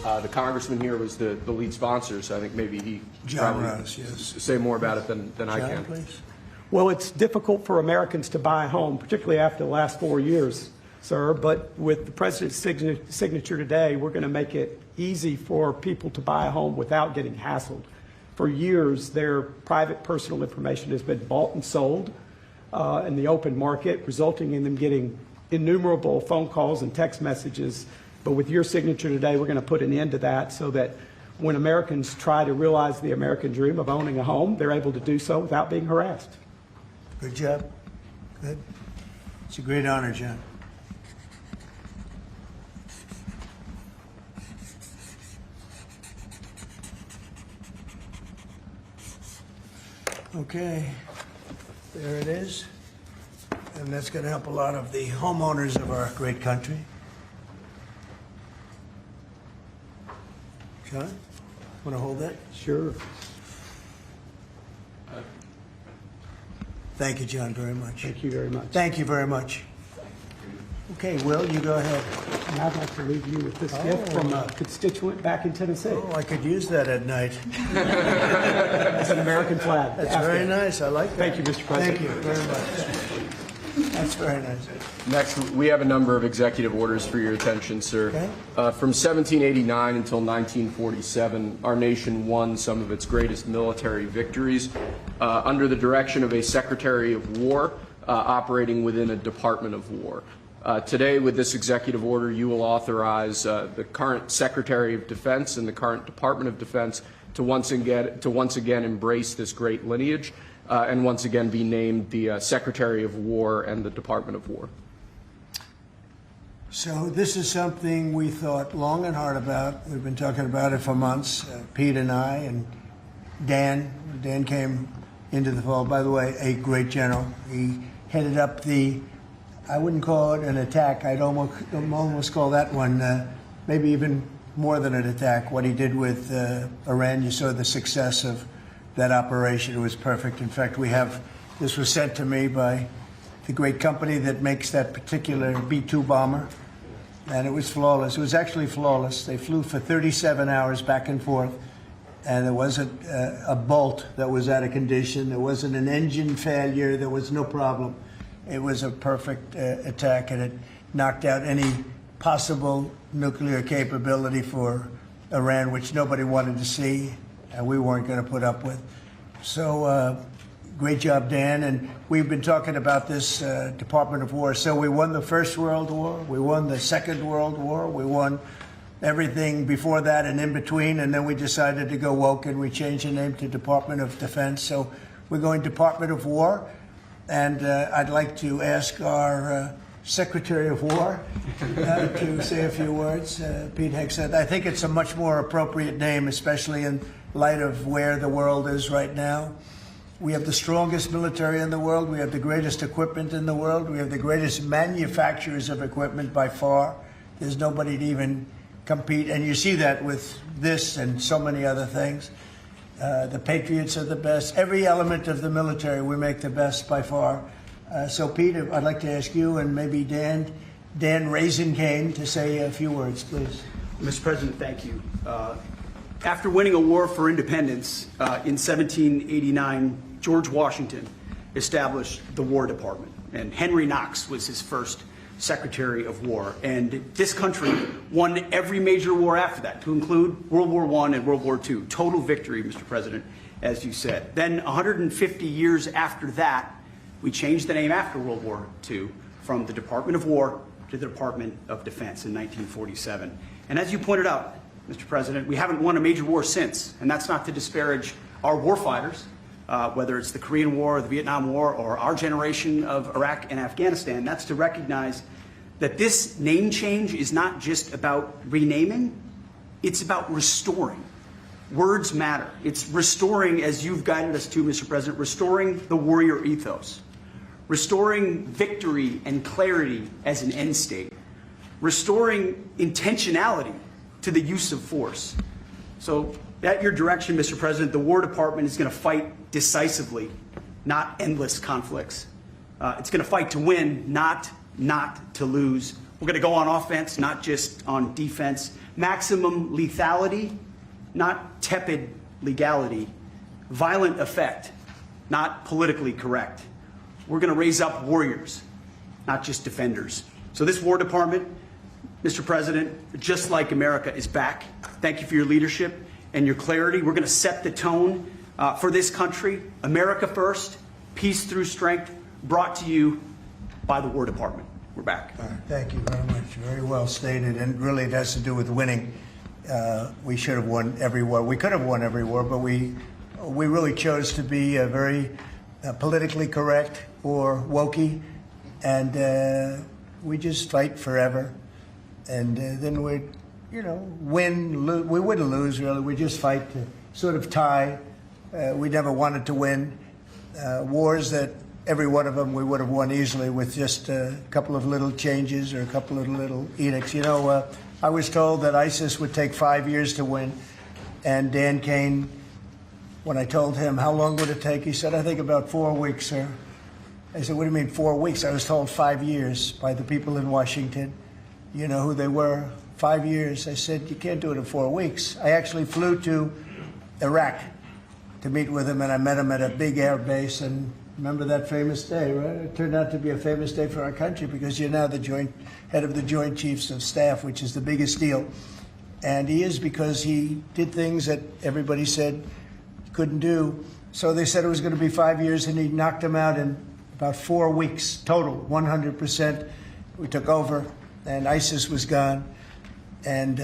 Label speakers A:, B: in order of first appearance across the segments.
A: The congressman here was the lead sponsor, so I think maybe he
B: John
A: probably
B: Ross, yes.
A: say more about it than I
B: John,
A: can.
B: please.
C: Well, it's difficult for Americans to buy a home, particularly after the last 4 years, sir. But with the president's signature today, we're going to make it easy for people to buy a home without getting hassled. For years, their private personal information has been bought and sold in the open market, resulting in them getting innumerable phone calls and text messages. But with your signature today, we're going to put an end to that so that when Americans try to realize the American dream of owning a home, they're able to do so without being harassed.
B: Good job. Good. It's a great honor, John. Okay, there it is. And that's going to help a lot of the homeowners of our great country. John, want to hold that?
C: Sure.
B: Thank you, John, very much.
C: Thank you very much.
B: Thank you very much. Okay, Will, you go ahead.
C: And I'd like to leave you with this gift from a constituent back in Tennessee.
B: Oh, I could use that at night.
C: It's an American flag.
B: That's very nice. I like that.
C: Thank you, Mr. President.
B: Thank you very much. That's very nice.
A: Next, we have a number of executive orders for your attention, sir.
B: Okay.
A: From 1789 until 1947, our nation won some of its greatest military victories under the direction of a Secretary of War operating within a Department of War. Today, with this executive order, you will authorize the current Secretary of Defense and the current Department of Defense to once again embrace this great lineage and once again be named the Secretary of War and the Department of War.
B: So this is something we thought long and hard about. We've been talking about it for months, Pete and I, and Dan. Dan came into the fold. By the way, a great general. He headed up the, I wouldn't call it an attack. I'd almost call that one maybe even more than an attack. What he did with Iran, you saw the success of that operation. It was perfect. In fact, this was sent to me by the great company that makes that particular B-2 bomber, and it was flawless. It was actually flawless. They flew for 37 hours back and forth, and there wasn't a bolt that was out of condition. There wasn't an engine failure. There was no problem. It was a perfect attack, and it knocked out any possible nuclear capability for Iran, which nobody wanted to see, and we weren't going to put up with. So great job, Dan. And we've been talking about this Department of War. So we won the First World War. We won the Second World War. We won everything before that and in between. And then we decided to go woke, and we changed the name to Department of Defense. So we're going Department of War. And I'd like to ask our Secretary of War to say a few words. Pete Hegseth. I think it's a much more appropriate name, especially in light of where the world is right now. We have the strongest military in the world. We have the greatest equipment in the world. We have the greatest manufacturers of equipment by far. There's nobody to even compete. And you see that with this and so many other things. The Patriots are the best. Every element of the military, we make the best by far. So, Pete, I'd like to ask you and maybe Dan Raisin Kane to say a few words, please.
D: Mr. President, thank you. After winning a war for independence in 1789, George Washington established the War Department, and Henry Knox was his first Secretary of War. And this country won every major war after that, to include World War I and World War II. Total victory, Mr. President, as you said. Then 150 years after that, we changed the name after World War II from the Department of War to the Department of Defense in 1947. And as you pointed out, Mr. President, we haven't won a major war since, and that's not to disparage our warfighters, whether it's the Korean War or the Vietnam War or our generation of Iraq and Afghanistan. That's to recognize that this name change is not just about renaming, it's about restoring. Words matter. It's restoring, as you've guided us to, Mr. President, restoring the warrior ethos, restoring victory and clarity as an end state, restoring intentionality to the use of force. So at your direction, Mr. President, the War Department is going to fight decisively, not endless conflicts. It's going to fight to win, not to lose We're going to go on offense, not just on defense. Maximum lethality, not tepid legality. Violent effect, not politically correct. We're going to raise up warriors, not just defenders. So this War Department, Mr. President, just like America, is back. Thank you for your leadership and your clarity. We're going to set the tone for this country. America first, peace through strength, brought to you by the War Department. We're back.
B: Thank you very much. Very well stated. And really, it has to do with winning. We should have won every war. We could have won every war, but we really chose to be very politically correct or wokey, and we just fight forever. And then we'd, win. We wouldn't lose, really. We just fight to sort of tie. We never wanted to win. Wars that every one of them we would have won easily with just a couple of little changes or a couple of little edicts. I was told that ISIS would take 5 years to win, and Dan Kane, when I told him how long would it take, he said, I think about 4 weeks, sir. I said, what do you mean 4 weeks? I was told 5 years by the people in Washington. You know who they were? 5 years. I said, you can't do it in 4 weeks. I actually flew to Iraq to meet with him, and I met him at a big air base. And remember that famous day, right? It turned out to be a famous day for our country because you're now the head of the Joint Chiefs of Staff, which is the biggest deal. And he is, because he did things that everybody said he couldn't do. So they said it was going to be 5 years, and he knocked them out in about 4 weeks total, 100%. We took over, and ISIS was gone, and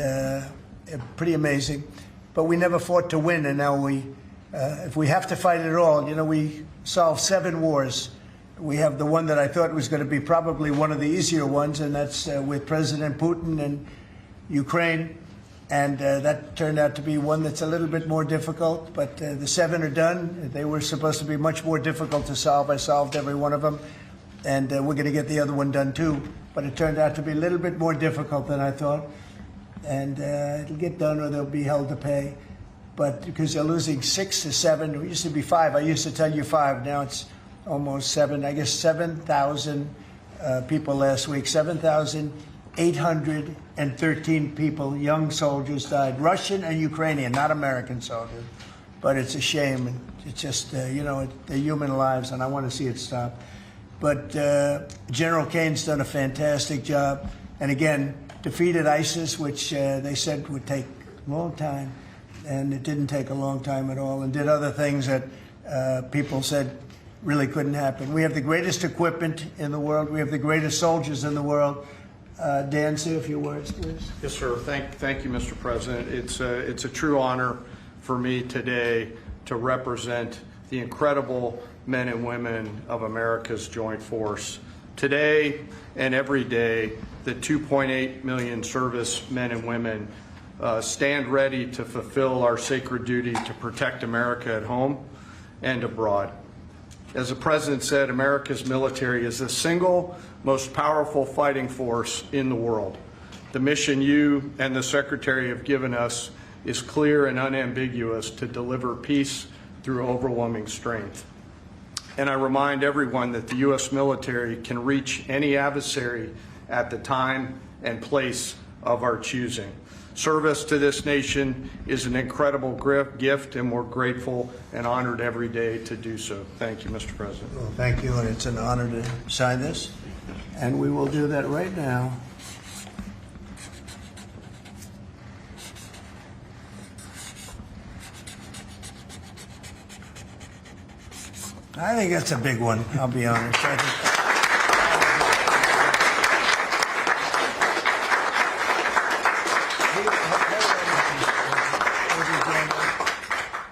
B: pretty amazing. But we never fought to win, and now if we have to fight at all, we solved 7 wars. We have the one that I thought was going to be probably one of the easier ones, and that's with President Putin and Ukraine. And that turned out to be one that's a little bit more difficult, but the 7 are done. They were supposed to be much more difficult to solve. I solved every one of them, and we're going to get the other one done too. But it turned out to be a little bit more difficult than I thought. And it'll get done, or they'll be held to pay. But because they're losing 6 to 7, it used to be 5. I used to tell you 5. Now it's almost 7. I guess 7,000 people last week. 7,813 people, young soldiers, died. Russian and Ukrainian, not American soldiers. But it's a shame. And it's just, they're human lives, and I want to see it stop. But General Kane's done a fantastic job. And again, defeated ISIS, which they said would take a long time. And it didn't take a long time at all, and did other things that people said really couldn't happen. We have the greatest equipment in the world. We have the greatest soldiers in the world. Dan, say a few words, please.
A: Yes, sir. Thank you, Mr. President. It's a true honor for me today to represent the incredible men and women of America's joint force. Today and every day, the 2.8 million service men and women stand ready to fulfill our sacred duty to protect America at home and abroad. As the President said, America's military is the single most powerful fighting force in the world. The mission you and the Secretary have given us is clear and unambiguous: to deliver peace through overwhelming strength. And I remind everyone that the U.S. military can reach any adversary at the time and place of our choosing. Service to this nation is an incredible gift, and we're grateful and honored every day to do so. Thank you, Mr. President.
B: Well, thank you, and it's an honor to sign this. And we will do that right now. I think that's a big one, I'll be honest.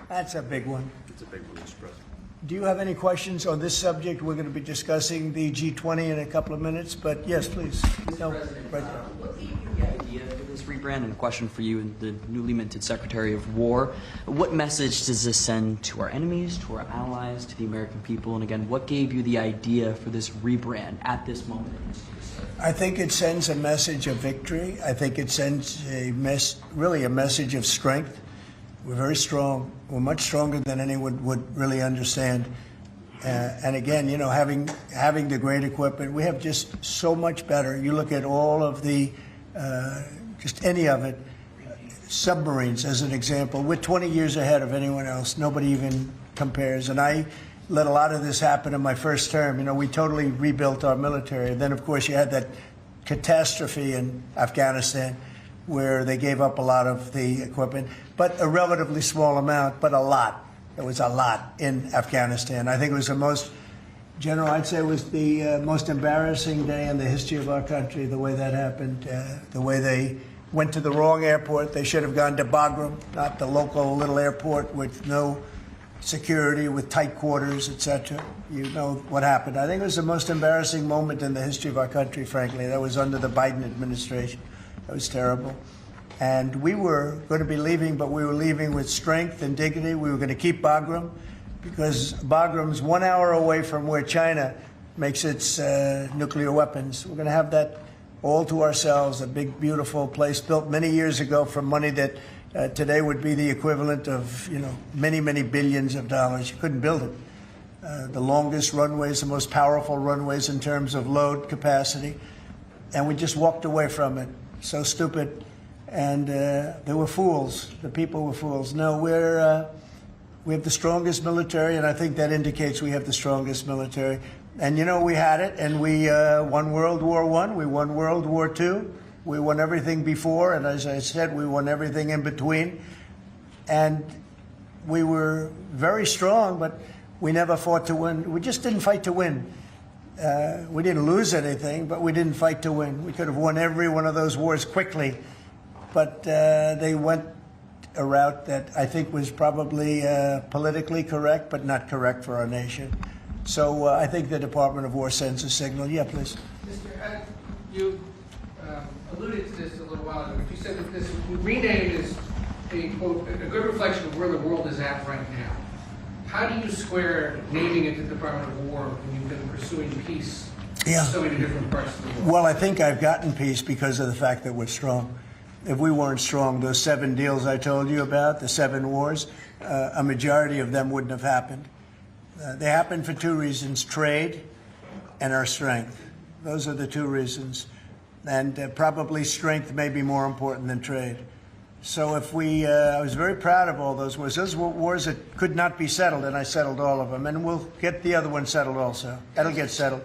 B: That's a big one.
D: It's a big one, Mr. President.
B: Do you have any questions on this subject? We're going to be discussing the G20 in a couple of minutes, but yes, please. No, right there.
E: What gave you the idea for this rebrand? And a question for you, the newly minted Secretary of War. What message does this send to our enemies, to our allies, to the American people? And again, what gave you the idea for this rebrand at this moment?
B: I think it sends a message of victory. I think it sends really a message of strength. We're very strong. We're much stronger than anyone would really understand. And again, having the great equipment, we have just so much better. You look at all of the, just any of it, submarines as an example. We're 20 years ahead of anyone else. Nobody even compares. And I let a lot of this happen in my first term. We totally rebuilt our military. And then, of course, you had that catastrophe in Afghanistan where they gave up a lot of the equipment, but a relatively small amount, but a lot. It was a lot in Afghanistan. I think it was the most, General, I'd say it was the most embarrassing day in the history of our country, the way that happened, the way they went to the wrong airport. They should have gone to Bagram, not the local little airport with no security, with tight quarters, etc. You know what happened. I think it was the most embarrassing moment in the history of our country, frankly. That was under the Biden administration. That was terrible. And we were going to be leaving, but we were leaving with strength and dignity. We were going to keep Bagram because Bagram's 1 hour away from where China makes its nuclear weapons. We're going to have that all to ourselves, a big, beautiful place built many years ago from money that today would be the equivalent of, many, many billions of dollars. You couldn't build it. The longest runways, the most powerful runways in terms of load capacity. And we just walked away from it. So stupid. And they were fools. The people were fools. No, we have the strongest military, and I think that indicates we have the strongest military. And, we had it, and we won World War I, we won World War II, we won everything before, and as I said, we won everything in between. And we were very strong, but we never fought to win. We just didn't fight to win. We didn't lose anything, but we didn't fight to win. We could have won every one of those wars quickly, but they went a route that I think was probably politically correct, but not correct for our nation. So I think the Department of War sends a signal. Yeah, please.
F: Mr. You alluded to this a little while ago, but you said that this rename is a, quote, a good reflection of where the world is at right now. How do you square naming it the Department of War when you've been pursuing peace in so many different parts of the world?
B: Well, I think I've gotten peace because of the fact that we're strong. If we weren't strong, those 7 deals I told you about, the 7 wars, a majority of them wouldn't have happened. They happened for 2 reasons, trade and our strength. Those are the 2 reasons. And probably strength may be more important than trade. So if I was very proud of all those wars. Those were wars that could not be settled, and I settled all of them. And we'll get the other one settled also. That'll get settled.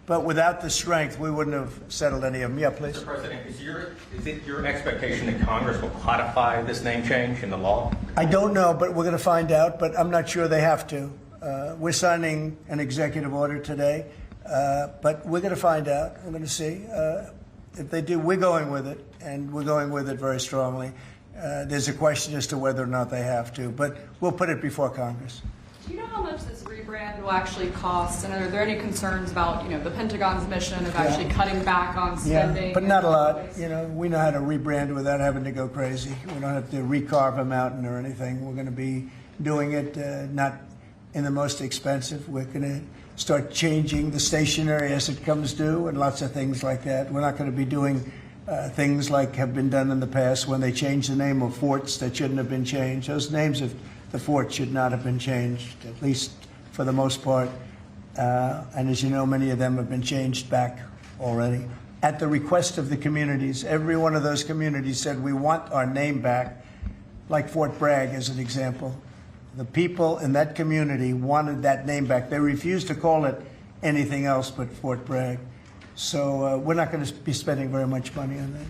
B: But without the strength, we wouldn't have settled any of them. Yeah, please.
G: Mr. President, is it your expectation that Congress will codify this name change in the law?
B: I don't know, but we're going to find out. But I'm not sure they have to. We're signing an executive order today, but we're going to find out. We're going to see. If they do, we're going with it, and we're going with it very strongly. There's a question as to whether or not they have to, but we'll put it before Congress.
H: Do you know how much this rebrand will actually cost? And are there any concerns about, the Pentagon's mission of actually cutting back on spending?
B: Yeah, but not a lot. We know how to rebrand without having to go crazy. We don't have to recarve a mountain or anything. We're going to be doing it not in the most expensive. We're going to start changing the stationery as it comes due and lots of things like that. We're not going to be doing things like have been done in the past when they changed the name of forts that shouldn't have been changed. Those names of the forts should not have been changed, at least for the most part. And as you know, many of them have been changed back already. At the request of the communities, every one of those communities said, we want our name back, like Fort Bragg as an example. The people in that community wanted that name back. They refused to call it anything else but Fort Bragg. So we're not going to be spending very much money on that.